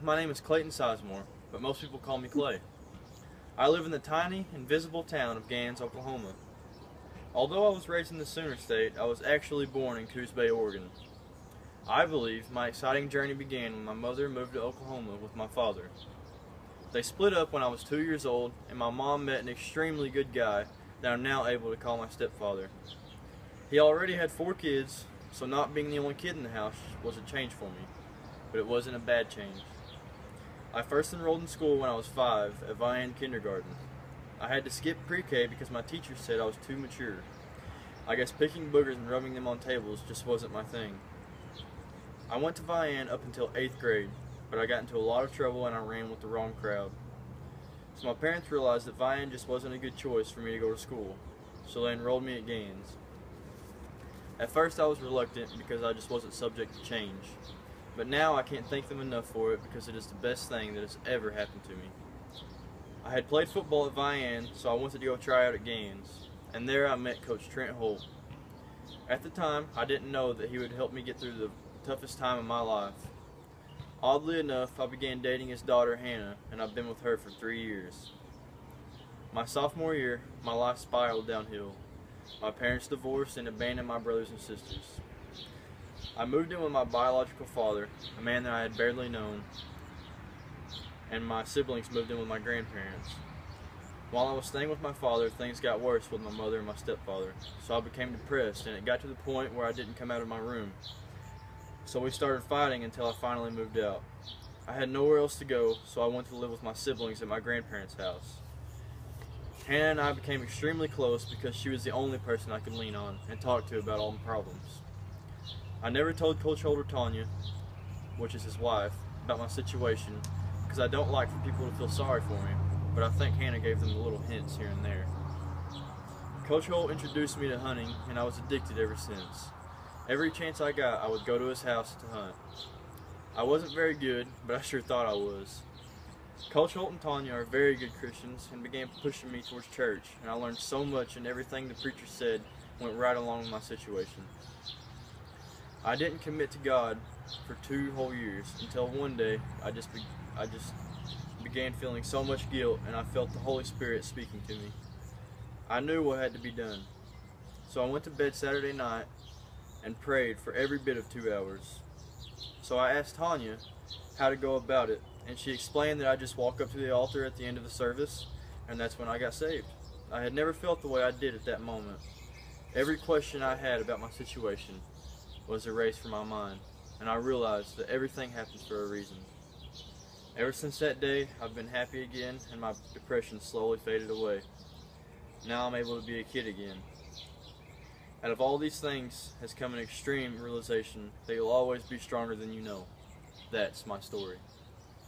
my name is Clayton Sizemore, but most people call me Clay. I live in the tiny, invisible town of Gans, Oklahoma. Although I was raised in the Sooner State, I was actually born in Coos Bay, Oregon. I believe my exciting journey began when my mother moved to Oklahoma with my father. They split up when I was 2 years old, and my mom met an extremely good guy that I'm now able to call my stepfather. He already had 4 kids, so not being the only kid in the house was a change for me, but it wasn't a bad change. I first enrolled in school when I was 5 at Vian Kindergarten. I had to skip pre-K because my teacher said I was too mature. I guess picking boogers and rubbing them on tables just wasn't my thing. I went to Vian up until 8th grade, but I got into a lot of trouble and I ran with the wrong crowd. So my parents realized that Vian just wasn't a good choice for me to go to school, so they enrolled me at Gans. At first I was reluctant because I just wasn't subject to change, but now I can't thank them enough for it because it is the best thing that has ever happened to me. I had played football at Vian, so I wanted to go try out at Gans, and there I met Coach Trent Holt. At the time, I didn't know that he would help me get through the toughest time of my life. Oddly enough, I began dating his daughter Hannah, and I've been with her for 3 years. My sophomore year, my life spiraled downhill. My parents divorced and abandoned my brothers and sisters. I moved in with my biological father, a man that I had barely known, and my siblings moved in with my grandparents. While I was staying with my father, things got worse with my mother and my stepfather, so I became depressed, and it got to the point where I didn't come out of my room. So we started fighting until I finally moved out. I had nowhere else to go, so I went to live with my siblings at my grandparents' house. Hannah and I became extremely close because she was the only person I could lean on and talk to about all my problems. I never told Coach Holt or Tanya, which is his wife, about my situation because I don't like for people to feel sorry for me, but I think Hannah gave them the little hints here and there. Coach Holt introduced me to hunting, and I was addicted ever since. Every chance I got, I would go to his house to hunt. I wasn't very good, but I sure thought I was. Coach Holt and Tanya are very good Christians and began pushing me towards church, and I learned so much, and everything the preacher said went right along with my situation. I didn't commit to God for 2 whole years until one day I just began feeling so much guilt, and I felt the Holy Spirit speaking to me. I knew what had to be done. So I went to bed Saturday night and prayed for every bit of 2 hours. So I asked Tanya how to go about it, and she explained that I just walk up to the altar at the end of the service, and that's when I got saved. I had never felt the way I did at that moment. Every question I had about my situation was erased from my mind, and I realized that everything happens for a reason. Ever since that day, I've been happy again, and my depression slowly faded away. Now I'm able to be a kid again. Out of all these things has come an extreme realization that you'll always be stronger than you know. That's my story.